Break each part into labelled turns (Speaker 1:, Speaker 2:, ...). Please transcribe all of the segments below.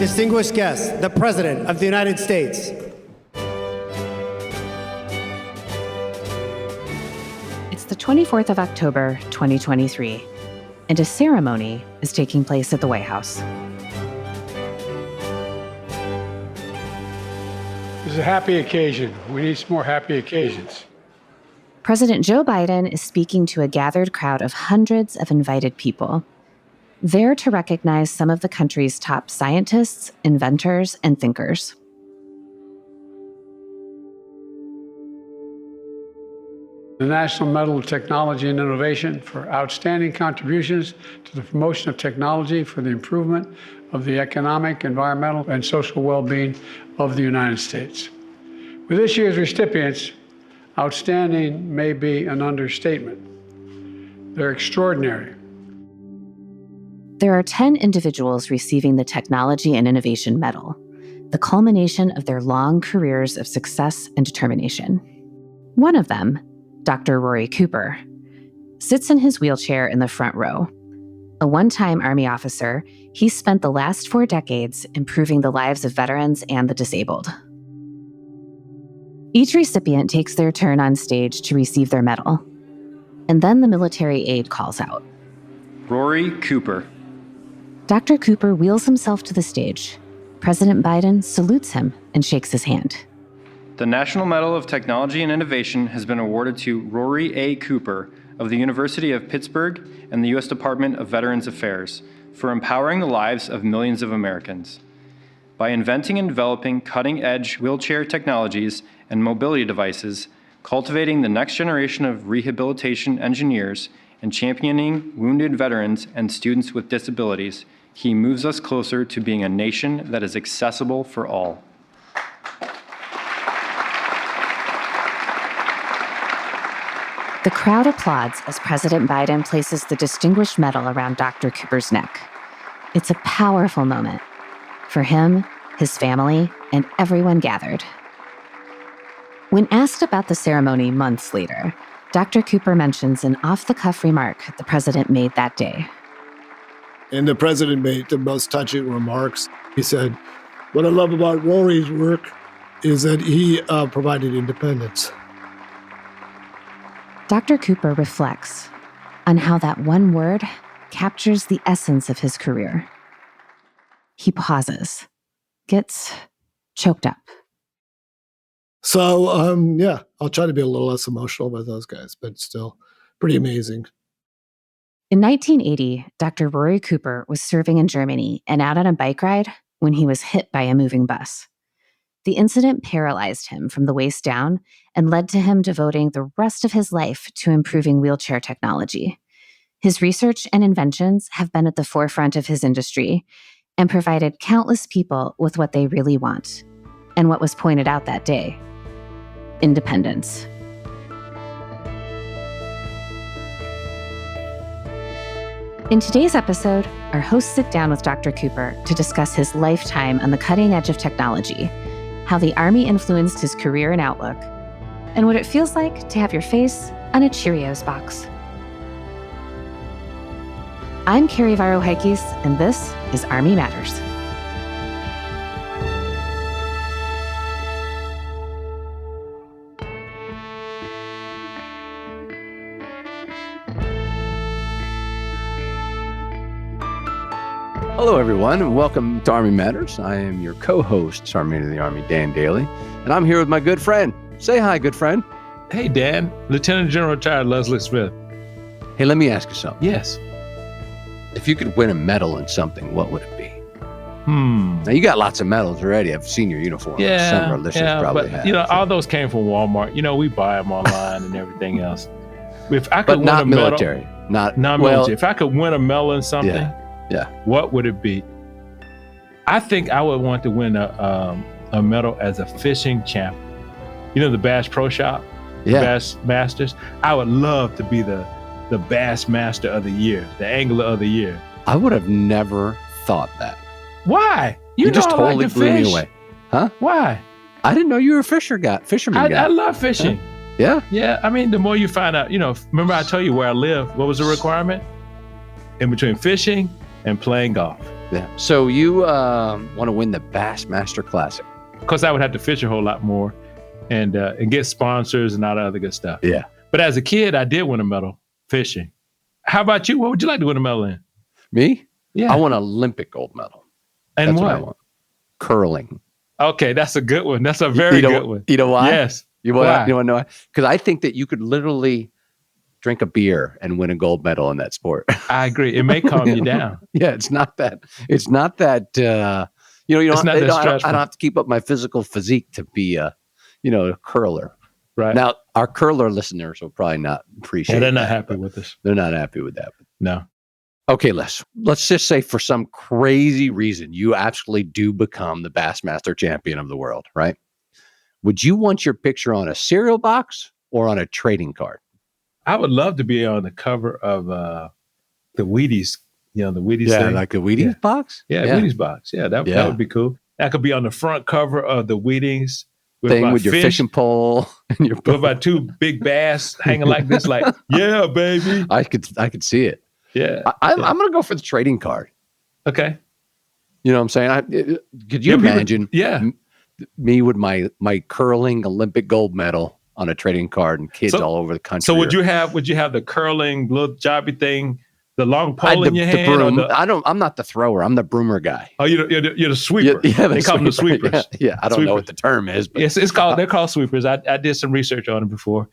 Speaker 1: distinguished guest, the President of the United States.
Speaker 2: It's the 24th of October, 2023, and a ceremony is taking place at the White House.
Speaker 3: It's a happy occasion. We need some more happy occasions.
Speaker 2: President Joe Biden is speaking to a gathered crowd of hundreds of invited people, there to recognize some of the country's top scientists, inventors, and thinkers.
Speaker 3: The National Medal of Technology and Innovation for outstanding contributions to the promotion of technology for the improvement of the economic, environmental, and social well-being of the United States. With this year's recipients, outstanding may be an understatement. They're extraordinary.
Speaker 2: There are 10 individuals receiving the Technology and Innovation Medal, the culmination of their long careers of success and determination. One of them, Dr. Rory Cooper, sits in his wheelchair in the front row. A one-time Army officer, he spent the last 4 decades improving the lives of veterans and the disabled. Each recipient takes their turn on stage to receive their medal, and then the military aide calls out.
Speaker 4: Rory Cooper.
Speaker 2: Dr. Cooper wheels himself to the stage. President Biden salutes him and shakes his hand.
Speaker 4: The National Medal of Technology and Innovation has been awarded to Rory A. Cooper of the University of Pittsburgh and the U.S. Department of Veterans Affairs for empowering the lives of millions of Americans. By inventing and developing cutting-edge wheelchair technologies and mobility devices, cultivating the next generation of rehabilitation engineers, and championing wounded veterans and students with disabilities, he moves us closer to being a nation that is accessible for all.
Speaker 2: The crowd applauds as President Biden places the distinguished medal around Dr. Cooper's neck. It's a powerful moment for him, his family, and everyone gathered. When asked about the ceremony months later, Dr. Cooper mentions an off-the-cuff remark the president made that day.
Speaker 5: And the president made the most touching remarks. He said, "What I love about Rory's work is that he provided independence."
Speaker 2: Dr. Cooper reflects on how that one word captures the essence of his career. He gets choked up.
Speaker 5: So, I'll try to be a little less emotional with those guys, but still pretty amazing.
Speaker 2: In 1980, Dr. Rory Cooper was serving in Germany and out on a bike ride when he was hit by a moving bus. The incident paralyzed him from the waist down and led to him devoting the rest of his life to improving wheelchair technology. His research and inventions have been at the forefront of his industry and provided countless people with what they really want, and what was pointed out that day: independence. In today's episode, our hosts sit down with Dr. Cooper to discuss his lifetime on the cutting edge of technology, how the Army influenced his career and outlook, and what it feels like to have your face on a Cheerios box. I'm Carrie Varo-Heikes, and this is Army Matters.
Speaker 6: Hello, everyone, and welcome to Army Matters. I am your co-host, Sergeant of the Army, Dan Dailey, and I'm here with my good friend. Say hi, good friend.
Speaker 7: Hey, Dan. Lieutenant General retired Leslie Smith.
Speaker 6: Hey, let me ask you something.
Speaker 7: Yes.
Speaker 6: If you could win a medal in something, what would it be? Now, you got lots of medals already. I've seen your uniform. Some of our listeners probably have.
Speaker 7: All those came from Walmart. We buy them online and everything else. If I could win
Speaker 6: not
Speaker 7: a medal,
Speaker 6: military. Not
Speaker 7: military. If I could win a medal in something,
Speaker 6: yeah.
Speaker 7: What would it be? I think I would want to win a medal as a fishing champion. The Bass Pro Shop, Bass Masters. I would love to be the Bass Master of the Year, the Angler of the Year.
Speaker 6: I would have never thought that.
Speaker 7: Why?
Speaker 6: You just totally blew me away. Huh?
Speaker 7: Why?
Speaker 6: I didn't know you were a fisherman guy.
Speaker 7: I love fishing.
Speaker 6: Huh? Yeah?
Speaker 7: Yeah, the more you find out, remember I told you where I live, what was the requirement? In between fishing and playing golf.
Speaker 6: Yeah. So you want to win the Bassmaster Classic?
Speaker 7: Of course, I would have to fish a whole lot more and get sponsors and all that other good stuff.
Speaker 6: Yeah.
Speaker 7: But as a kid, I did win a medal fishing. How about you? What would you like to win a medal in?
Speaker 6: Me?
Speaker 7: Yeah.
Speaker 6: I want an Olympic gold medal.
Speaker 7: And
Speaker 6: That's
Speaker 7: what?
Speaker 6: I want. Curling.
Speaker 7: Okay, that's a good one. That's a very good one.
Speaker 6: You know why?
Speaker 7: Yes.
Speaker 6: You want to know why? Because I think that you could literally drink a beer and win a gold medal in that sport.
Speaker 7: I agree. It may calm you down.
Speaker 6: Yeah, it's not that. I don't have to keep up my physical physique to be a curler.
Speaker 7: Right.
Speaker 6: Now, our curler listeners will probably not appreciate
Speaker 7: they're not
Speaker 6: that,
Speaker 7: happy with us.
Speaker 6: They're not happy with that.
Speaker 7: No.
Speaker 6: Okay, let's just say for some crazy reason, you actually do become the Bassmaster champion of the world, right? Would you want your picture on a cereal box or on a trading card?
Speaker 7: I would love to be on the cover of the Wheaties, the Wheaties thing.
Speaker 6: Like the Wheaties box?
Speaker 7: Yeah, Wheaties box. Yeah, that would be cool. That could be on the front cover of the Wheaties.
Speaker 6: With your fishing pole and your
Speaker 7: with about two big bass hanging like this, like, yeah, baby.
Speaker 6: I could see it.
Speaker 7: Yeah.
Speaker 6: I'm going to go for the trading card.
Speaker 7: Okay.
Speaker 6: You know what I'm saying? Could you imagine me with my curling Olympic gold medal on a trading card and kids all over the country?
Speaker 7: So would you have the curling little jobby thing, the long pole in your hand?
Speaker 6: Broom. I'm not the thrower. I'm the broomer guy.
Speaker 7: Oh, you're the sweeper.
Speaker 6: Yeah,
Speaker 7: they call them the sweepers.
Speaker 6: Yeah. I don't know what the term is. But,
Speaker 7: they're called sweepers. I did some research on it before.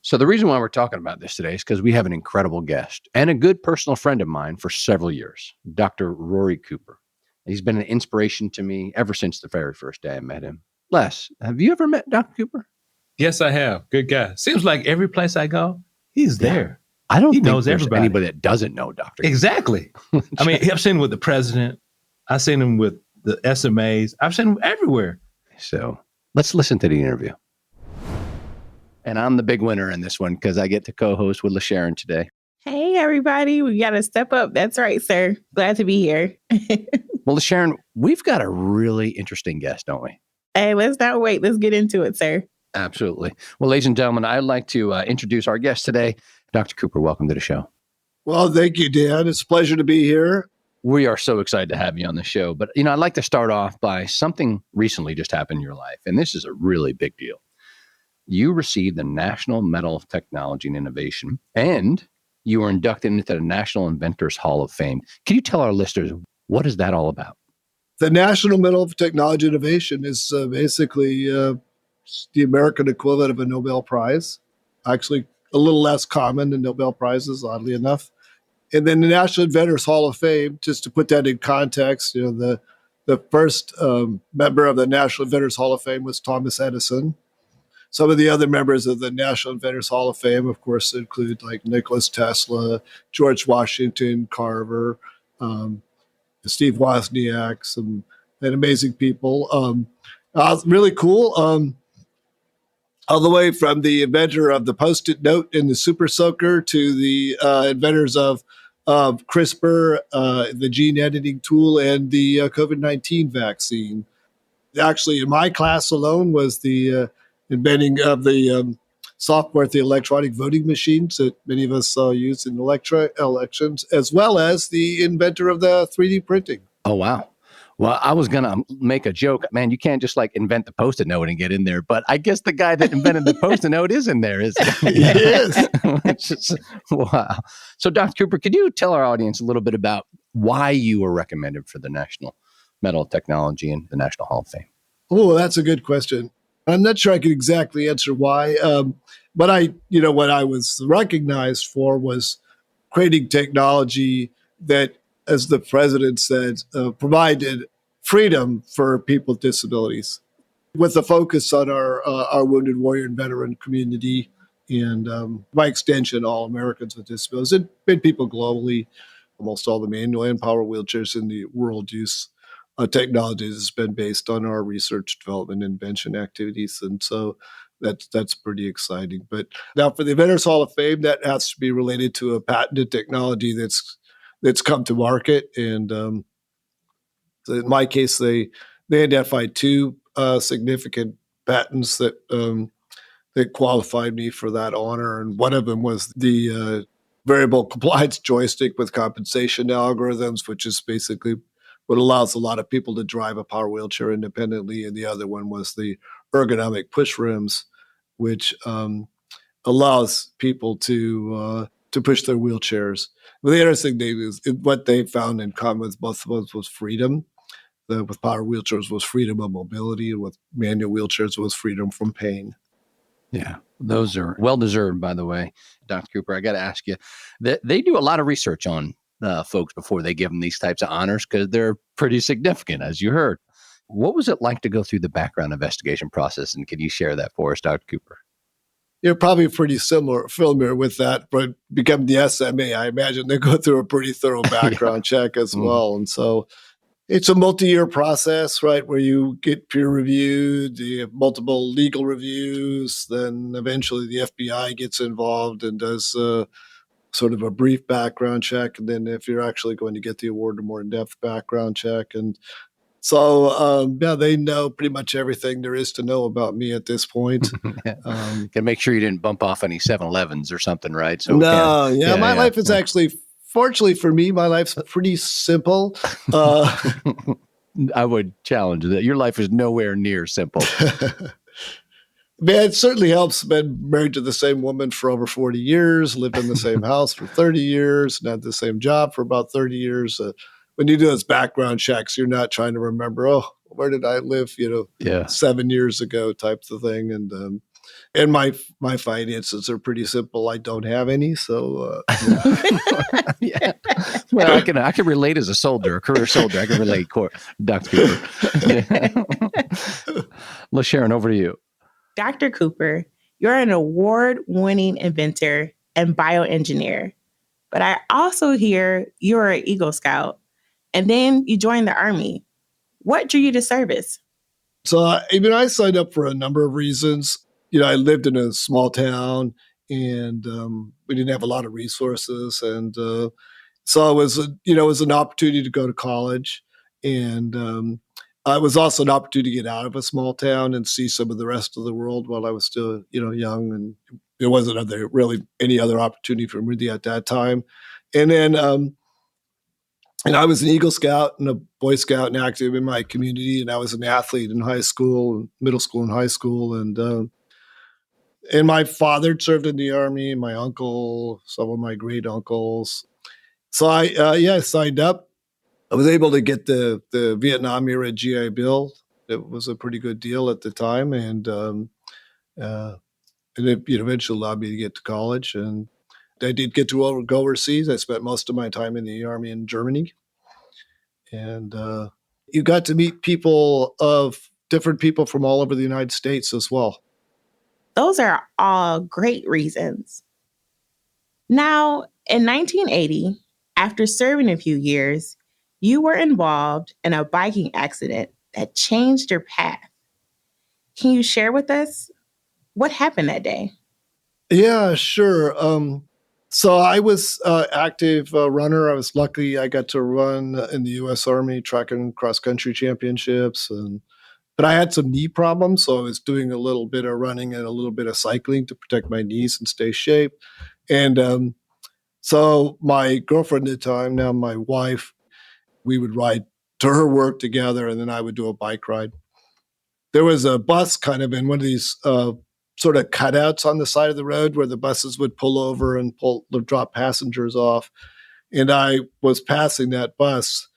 Speaker 6: So the reason why we're talking about this today is because we have an incredible guest and a good personal friend of mine for several years, Dr. Rory Cooper. He's been an inspiration to me ever since the very first day I met him. Les, have you ever met Dr. Cooper?
Speaker 7: Yes, I have. Good guy. Seems like every place I go, he's there.
Speaker 6: I don't think
Speaker 7: knows
Speaker 6: there's
Speaker 7: everybody.
Speaker 6: Anybody that doesn't know Dr. Cooper.
Speaker 7: Exactly. I mean, I've seen him with the president. I've seen him with the SMAs. I've seen him everywhere.
Speaker 6: So let's listen to the interview. And I'm the big winner in this one because I get to co-host with LaSherryn today.
Speaker 8: Hey, everybody. We got to step up. That's right, sir. Glad to be here.
Speaker 6: Well, LaSherryn, we've got a really interesting guest, don't we?
Speaker 8: Hey, let's not wait. Let's get into it, sir.
Speaker 6: Absolutely. Well, ladies and gentlemen, I'd like to introduce our guest today. Dr. Cooper, welcome to the show.
Speaker 5: Well, thank you, Dan. It's a pleasure to be here.
Speaker 6: We are so excited to have you on the show. But, I'd like to start off by something recently just happened in your life. And this is a really big deal. You received the National Medal of Technology and Innovation, and you were inducted into the National Inventors Hall of Fame. Can you tell our listeners, what is that all about?
Speaker 5: The National Medal of Technology and Innovation is basically the American equivalent of a Nobel Prize. Actually, a little less common than Nobel Prizes, oddly enough. And then the National Inventors Hall of Fame, just to put that in context, the first member of the National Inventors Hall of Fame was Thomas Edison. Some of the other members of the National Inventors Hall of Fame, of course, include like Nikola Tesla, George Washington Carver, Steve Wozniak, some amazing people. Really cool. All the way from the inventor of the Post-it note and the Super Soaker to the inventors of CRISPR, the gene editing tool, and the COVID-19 vaccine. Actually, in my class alone was the inventing of the software, the electronic voting machines that many of us use in elections, as well as the inventor of the 3D printing.
Speaker 6: Oh, wow. Well, I was going to make a joke. Man, you can't just invent the Post-it note and get in there. But I guess the guy that invented the Post-it note is in there, isn't he?
Speaker 5: He is.
Speaker 6: Wow. So, Dr. Cooper, could you tell our audience a little bit about why you were recommended for the National Medal of Technology and the National Hall of Fame?
Speaker 5: Oh, that's a good question. I'm not sure I can exactly answer why. But what I was recognized for was creating technology that, as the president said, provided freedom for people with disabilities, with a focus on our wounded warrior and veteran community, and by extension, all Americans with disabilities, and people globally. Almost all the manual and power wheelchairs in the world use technologies has been based on our research, development, invention activities, and so that's pretty exciting. But now, for the Inventors Hall of Fame, that has to be related to a patented technology that's come to market. And so in my case, they identified two significant patents that qualified me for that honor. And one of them was the variable compliance joystick with compensation algorithms, which is basically what allows a lot of people to drive a power wheelchair independently. And the other one was the ergonomic push rims, which allows people to push their wheelchairs. But the interesting thing is what they found in common with both of us was freedom. With power wheelchairs was freedom of mobility, and with manual wheelchairs was freedom from pain.
Speaker 6: Yeah, those are well-deserved, by the way. Dr. Cooper, I got to ask you, they do a lot of research on folks before they give them these types of honors because they're pretty significant, as you heard. What was it like to go through the background investigation process, and can you share that for us, Dr. Cooper?
Speaker 5: You're probably pretty familiar with that, but become the SMA, I imagine they go through a pretty thorough background check as well. And so it's a multi-year process, right, where you get peer reviewed, you have multiple legal reviews, then eventually the FBI gets involved and does sort of a brief background check. And then if you're actually going to get the award, a more in-depth background check. And so, they know pretty much everything there is to know about me at this point.
Speaker 6: Can make sure you didn't bump off any 7-Elevens or something, right? So
Speaker 5: my life is actually, fortunately for me, my life's pretty simple.
Speaker 6: I would challenge that. Your life is nowhere near simple.
Speaker 5: Man, it certainly helps. Been married to the same woman for over 40 years, lived in the same house for 30 years, and had the same job for about 30 years. When you do those background checks, you're not trying to remember, where did I live, 7 years ago types of thing. And my finances are pretty simple. I don't have any, so
Speaker 6: yeah. Well, I can relate as a career soldier. I can relate, Dr. Cooper. LaSherryn, over to you.
Speaker 8: Dr. Cooper, you're an award-winning inventor and bioengineer, but I also hear you're an Eagle Scout, and then you joined the Army. What drew you to service?
Speaker 5: So, I signed up for a number of reasons. I lived in a small town, and we didn't have a lot of resources, and so it was an opportunity to go to college, and it was also an opportunity to get out of a small town and see some of the rest of the world while I was still, young, and there wasn't really any other opportunity for me at that time. And then, and I was an Eagle Scout and a Boy Scout and active in my community, and I was an athlete in high school, middle school, and high school, and my father served in the Army, and my uncle, some of my great uncles. So I signed up. I was able to get the Vietnam era GI Bill. It was a pretty good deal at the time, and it eventually allowed me to get to college. And I did get to go overseas. I spent most of my time in the Army in Germany, and you got to meet different people from all over the United States as well.
Speaker 8: Those are all great reasons. Now, in 1980, after serving a few years, you were involved in a biking accident that changed your path. Can you share with us what happened that day?
Speaker 5: Yeah, sure. So I was an active runner. I was lucky I got to run in the U.S. Army track and cross-country championships. But I had some knee problems, so I was doing a little bit of running and a little bit of cycling to protect my knees and stay shape. And so my girlfriend at the time, now my wife, we would ride to her work together, and then I would do a bike ride. There was a bus kind of in one of these sort of cutouts on the side of the road where the buses would pull over and drop passengers off. And I was passing that bus.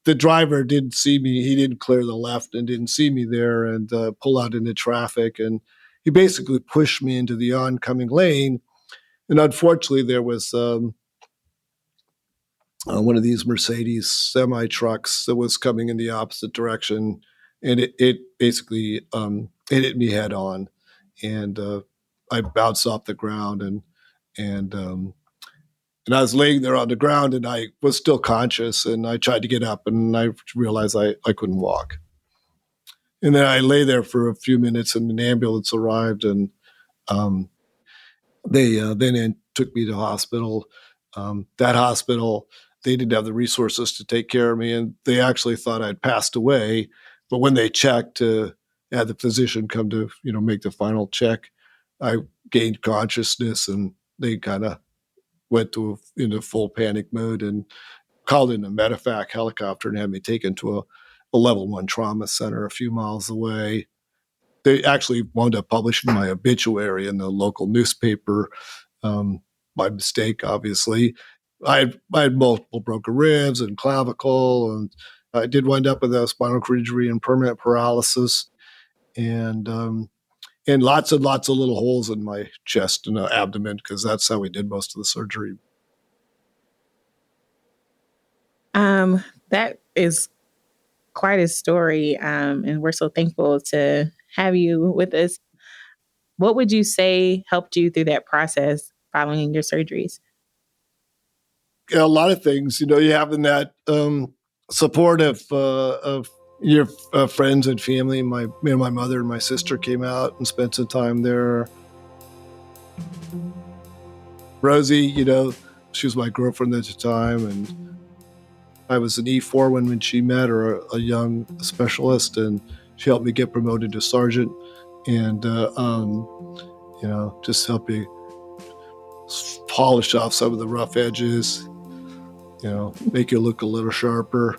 Speaker 5: The driver didn't see me. He didn't clear the left and didn't see me there and pull out into traffic. And he basically pushed me into the oncoming lane. And unfortunately, there was one of these Mercedes semi trucks that was coming in the opposite direction, and it basically it hit me head on, and I bounced off the ground, and I was laying there on the ground, and I was still conscious, and I tried to get up, and I realized I couldn't walk, and then I lay there for a few minutes, and an ambulance arrived, and they then took me to hospital. That hospital, they didn't have the resources to take care of me, and they actually thought I'd passed away. But when they checked to have the physician come to make the final check, I gained consciousness, and they kind of went into full panic mode. And called in a medevac helicopter and had me taken to a level 1 trauma center a few miles away. They actually wound up publishing my obituary in the local newspaper. My mistake, obviously. I had multiple broken ribs and clavicle, and I did wind up with a spinal cord injury and permanent paralysis, and lots and lots of little holes in my chest and abdomen, because that's how we did most of the surgery.
Speaker 8: That is quite a story, and we're so thankful to have you with us. What would you say helped you through that process following your surgeries?
Speaker 5: A lot of things, you having that support of your friends and family. My mother and my sister came out and spent some time there. Rosie, she was my girlfriend at the time, and I was an E4 when she met, or a young specialist, and she helped me get promoted to sergeant, and just help me polish off some of the rough edges, make you look a little sharper,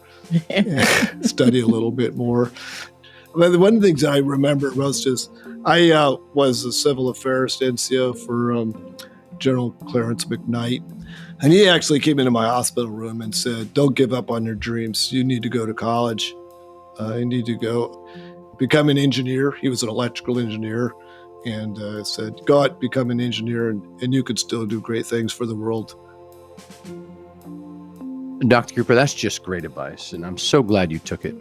Speaker 5: study a little bit more. But one of the things I remember was just, I was a civil affairs NCO for General Clarence McKnight. And he actually came into my hospital room and said, "Don't give up on your dreams. You need to go to college. You need to go become an engineer." He was an electrical engineer, and said, "Go out, become an engineer, and you could still do great things for the world."
Speaker 6: Dr. Cooper, that's just great advice, and I'm so glad you took it.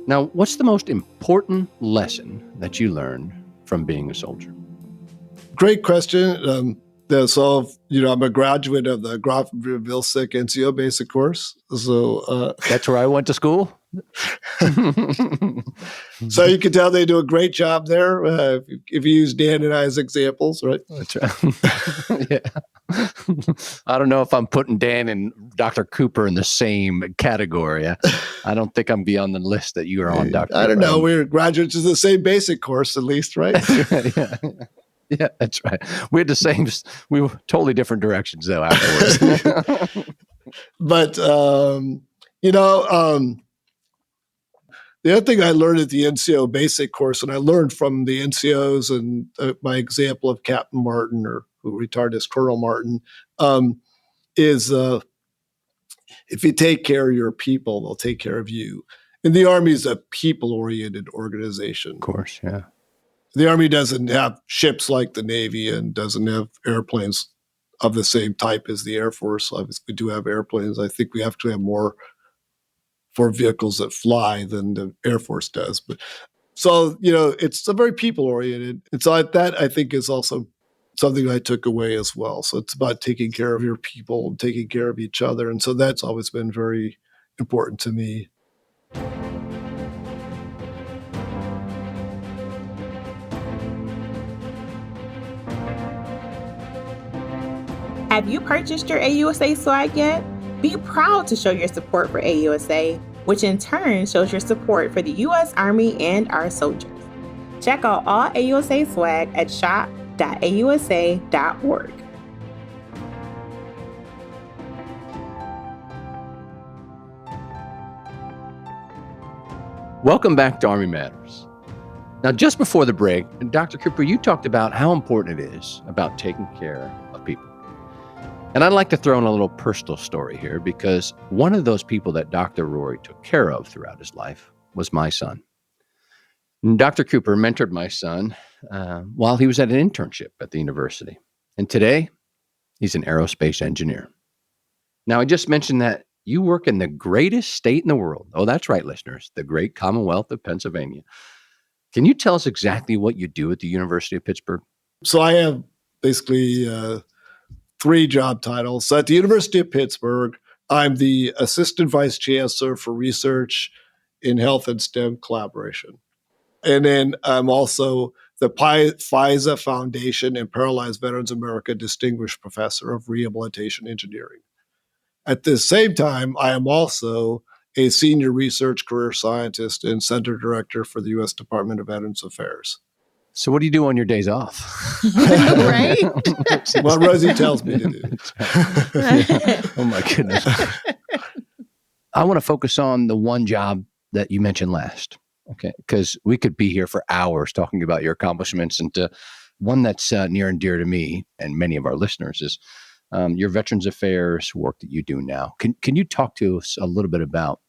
Speaker 6: Now, what's the most important lesson that you learned from being a soldier?
Speaker 5: Great question. So, I'm a graduate of the Grafenberg-Vilsek NCO basic course. So
Speaker 6: that's where I went to school.
Speaker 5: So you can tell they do a great job there. If you use Dan and I as examples, right?
Speaker 6: That's right. Yeah. I don't know if I'm putting Dan and Dr. Cooper in the same category. I don't think I'm beyond the list that you are on, Dr.
Speaker 5: I don't know. We're graduates of the same basic course, at least, right?
Speaker 6: Yeah, that's right. We had the same, we were totally different directions though afterwards.
Speaker 5: But, the other thing I learned at the NCO basic course, and I learned from the NCOs and my example of Captain Martin, or who retired as Colonel Martin, is if you take care of your people, they'll take care of you. And the Army is a people-oriented organization.
Speaker 6: Of course, yeah.
Speaker 5: The Army doesn't have ships like the Navy and doesn't have airplanes of the same type as the Air Force. Obviously, we do have airplanes. I think we actually have more vehicles that fly than the Air Force does. But so, it's a very people-oriented. And so that, I think, is also something I took away as well. So it's about taking care of your people and taking care of each other. And so that's always been very important to me.
Speaker 8: Have you purchased your AUSA swag yet? Be proud to show your support for AUSA, which in turn shows your support for the U.S. Army and our soldiers. Check out all AUSA swag at shop.ausa.org.
Speaker 6: Welcome back to Army Matters. Now, just before the break, Dr. Cooper, you talked about how important it is about taking care of people. And I'd like to throw in a little personal story here, because one of those people that Dr. Rory took care of throughout his life was my son. And Dr. Cooper mentored my son while he was at an internship at the university. And today, he's an aerospace engineer. Now, I just mentioned that you work in the greatest state in the world. Oh, that's right, listeners, the great Commonwealth of Pennsylvania. Can you tell us exactly what you do at the University of Pittsburgh?
Speaker 5: So I have basically 3 job titles. So at the University of Pittsburgh, I'm the Assistant Vice Chancellor for Research in Health and STEM Collaboration. And then I'm also the FISA Foundation and Paralyzed Veterans America Distinguished Professor of Rehabilitation Engineering. At the same time, I am also a Senior Research Career Scientist and Center Director for the U.S. Department of Veterans Affairs.
Speaker 6: So what do you do on your days off?
Speaker 8: Right?
Speaker 5: Well, Rosie tells me to do.
Speaker 6: Oh, my goodness. I want to focus on the one job that you mentioned last, okay? Because we could be here for hours talking about your accomplishments, and one that's near and dear to me and many of our listeners is your Veterans Affairs work that you do now. Can you talk to us a little bit about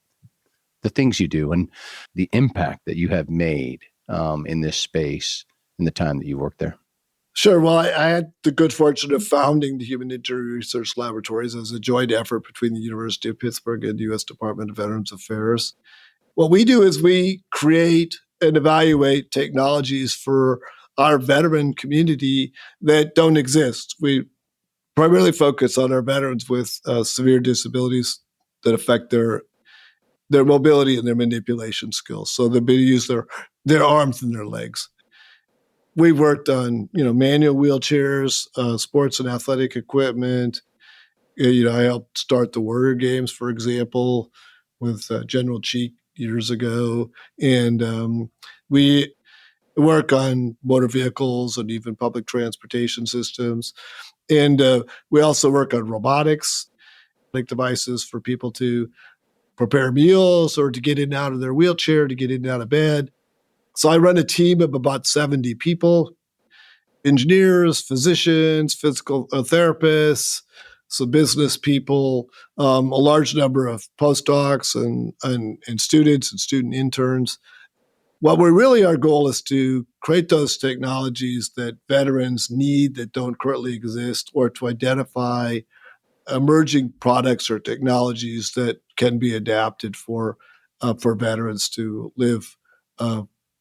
Speaker 6: the things you do and the impact that you have made in this space in the time that you worked there?
Speaker 5: Sure. Well, I had the good fortune of founding the Human Injury Research Laboratories as a joint effort between the University of Pittsburgh and the U.S. Department of Veterans Affairs. What we do is we create and evaluate technologies for our veteran community that don't exist. We primarily focus on our veterans with severe disabilities that affect their mobility and their manipulation skills. So they use their arms and their legs. We've worked on, manual wheelchairs, sports and athletic equipment. I helped start the Warrior Games, for example, with General Cheek years ago. And we work on motor vehicles and even public transportation systems. And we also work on robotics, like devices for people to prepare meals or to get in and out of their wheelchair, to get in and out of bed. So I run a team of about 70 people, engineers, physicians, physical therapists, some business people, a large number of postdocs and students and student interns. Our goal is to create those technologies that veterans need that don't currently exist, or to identify emerging products or technologies that can be adapted for veterans to live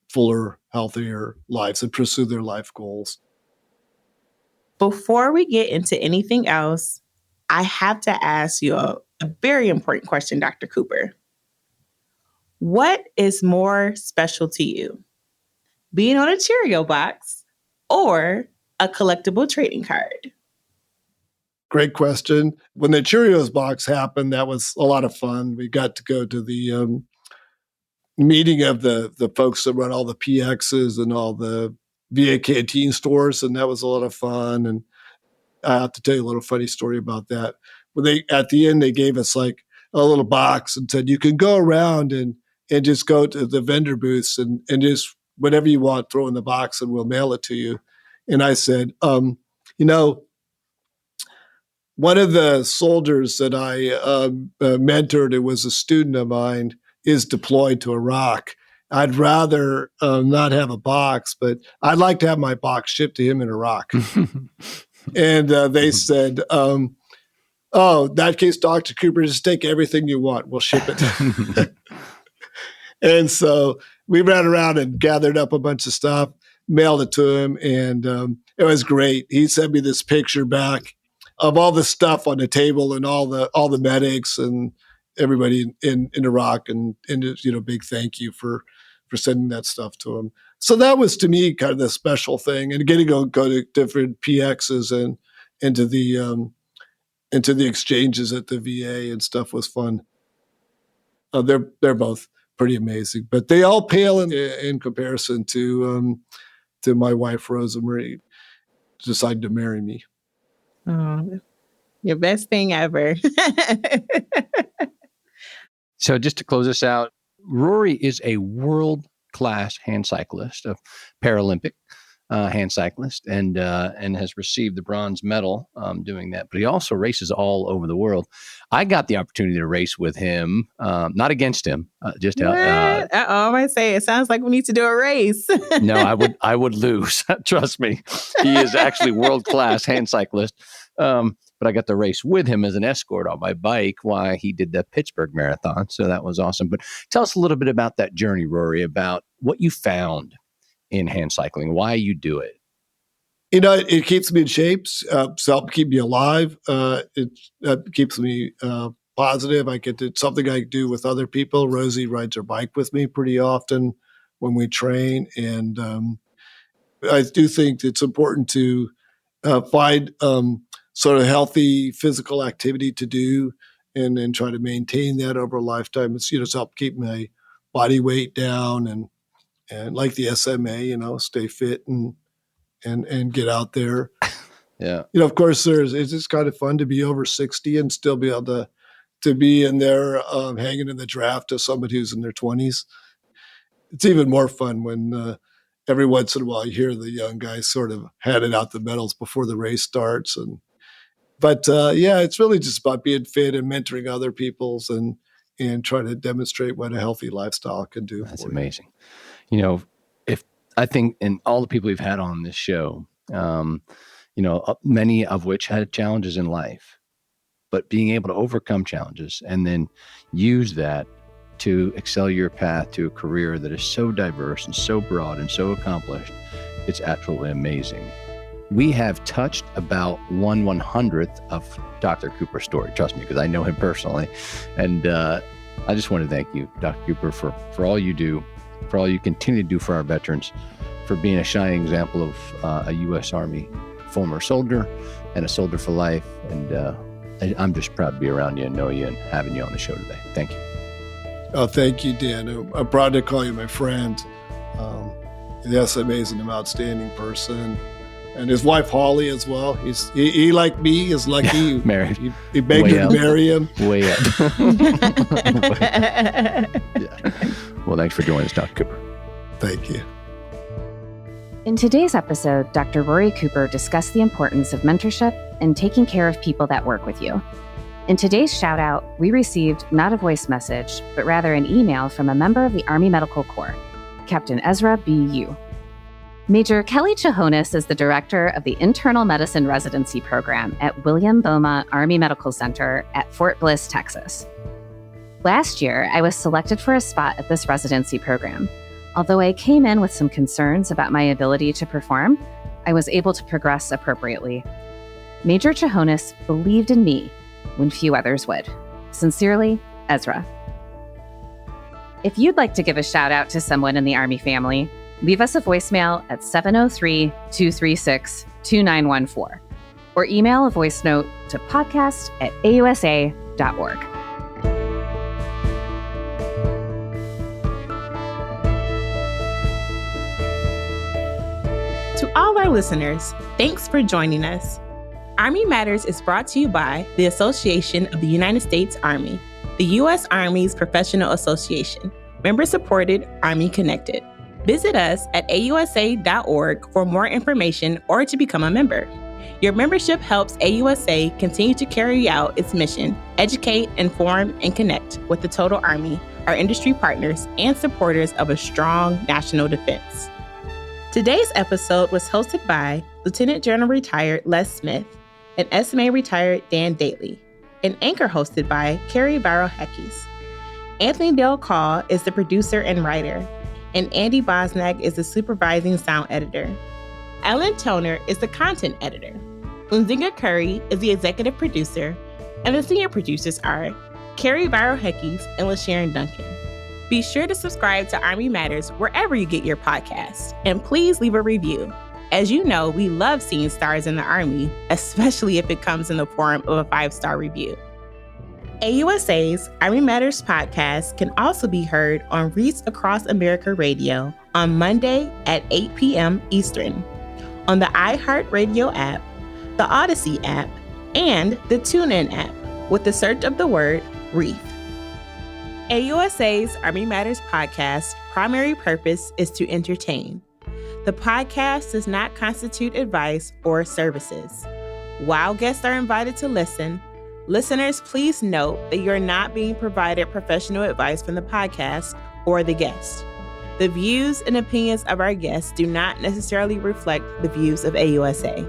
Speaker 5: fuller, healthier lives and pursue their life goals.
Speaker 8: Before we get into anything else, I have to ask you a very important question, Dr. Cooper. What is more special to you? Being on a Cheerio box or a collectible trading card?
Speaker 5: Great question. When the Cheerios box happened, that was a lot of fun. We got to go to the meeting of the folks that run all the PXs and all the VA canteen stores, and that was a lot of fun. And I have to tell you a little funny story about that. When at the end, they gave us like a little box and said, you can go around and just go to the vendor booths and just whatever you want, throw in the box and we'll mail it to you. And I said, one of the soldiers that I mentored, it was a student of mine, is deployed to Iraq. I'd rather not have a box, but I'd like to have my box shipped to him in Iraq. And they said, in that case, Dr. Cooper, just take everything you want. We'll ship it. And so we ran around and gathered up a bunch of stuff, mailed it to him, and it was great. He sent me this picture back of all the stuff on the table and all the medics and everybody in Iraq, and big thank you for sending that stuff to him. So that was, to me, kind of the special thing. And getting to go to different PXs and into the exchanges at the VA and stuff was fun. They're both pretty amazing, but they all pale in comparison to my wife Rosemary decided to marry me.
Speaker 8: Oh, your best thing ever.
Speaker 6: So just to close this out, Rory is a world-class hand cyclist, a Paralympic hand cyclist, and has received the bronze medal doing that. But he also races all over the world. I got the opportunity to race with him, not against him, just out.
Speaker 8: I might say it sounds like we need to do a race.
Speaker 6: No, I would lose. Trust me. He is actually world-class hand cyclist. But I got to race with him as an escort on my bike while he did the Pittsburgh Marathon. So that was awesome. But tell us a little bit about that journey, Rory, about what you found in hand cycling, why you do it.
Speaker 5: It keeps me in shape, helps keep me alive. It keeps me positive. It's something I do with other people. Rosie rides her bike with me pretty often when we train. And I do think it's important to find sort of healthy physical activity to do and try to maintain that over a lifetime. It's, help keep my body weight down and like the SMA, stay fit and get out there.
Speaker 6: Yeah.
Speaker 5: Of course it's just kind of fun to be over 60 and still be able to to be in there hanging in the draft of somebody who's in their 20s. It's even more fun when every once in a while you hear the young guys sort of handing out the medals before the race starts. But it's really just about being fit and mentoring other people's and trying to demonstrate what a healthy lifestyle can do.
Speaker 6: That's amazing. If I think in all the people we've had on this show, many of which had challenges in life, but being able to overcome challenges and then use that to excel your path to a career that is so diverse and so broad and so accomplished, it's absolutely amazing. We have touched about 1/100th of Dr. Cooper's story. Trust me, because I know him personally. And I just want to thank you, Dr. Cooper, for all you do, for all you continue to do for our veterans, for being a shining example of a U.S. Army former soldier and a soldier for life. And I'm just proud to be around you and know you and having you on the show today. Thank you.
Speaker 5: Oh, thank you, Dan. I'm proud to call you my friend. Yes, amazing, an outstanding person. And his wife, Holly, as well. He like me, is lucky.
Speaker 6: Married.
Speaker 5: He begged her to marry him.
Speaker 6: Way up. Yeah. Well, thanks for joining us, Dr. Cooper.
Speaker 5: Thank you.
Speaker 2: In today's episode, Dr. Rory Cooper discussed the importance of mentorship and taking care of people that work with you. In today's shout out, we received not a voice message, but rather an email from a member of the Army Medical Corps, Captain Ezra B.U. Major Kelly Chahonis is the director of the Internal Medicine Residency Program at William Beaumont Army Medical Center at Fort Bliss, Texas. Last year, I was selected for a spot at this residency program. Although I came in with some concerns about my ability to perform, I was able to progress appropriately. Major Chahonis believed in me when few others would. Sincerely, Ezra. If you'd like to give a shout out to someone in the Army family, leave us a voicemail at 703-236-2914 or email a voice note to podcast@ausa.org.
Speaker 8: To all our listeners, thanks for joining us. Army Matters is brought to you by the Association of the United States Army, the U.S. Army's professional association, member-supported, Army-connected. Visit us at ausa.org for more information or to become a member. Your membership helps AUSA continue to carry out its mission, educate, inform, and connect with the total Army, our industry partners, and supporters of a strong national defense. Today's episode was hosted by Lieutenant General Retired Les Smith and SMA Retired Dan Dailey, and anchor hosted by Carrie Barrow-Heckes. Anthony Del Call is the producer and writer, and Andy Bosnack is the supervising sound editor. Ellen Toner is the content editor. Unzinga Curry is the executive producer, and the senior producers are Carrie Barrow-Heckes and LaSherryn Duncan. Be sure to subscribe to Army Matters wherever you get your podcasts, and please leave a review. As you know, we love seeing stars in the Army, especially if it comes in the form of a 5-star review. AUSA's Army Matters podcast can also be heard on Reach Across America Radio on Monday at 8 p.m. Eastern, on the iHeartRadio app, the Odyssey app, and the TuneIn app with the search of the word Reef. AUSA's Army Matters podcast primary purpose is to entertain. The podcast does not constitute advice or services. While guests are invited to listen, listeners, please note that you're not being provided professional advice from the podcast or the guest. The views and opinions of our guests do not necessarily reflect the views of AUSA.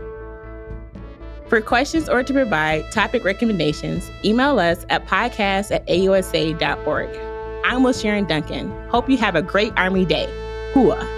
Speaker 8: For questions or to provide topic recommendations, email us at podcast@ausa.org. I'm LaSherryn Duncan. Hope you have a great Army Day. Hooah!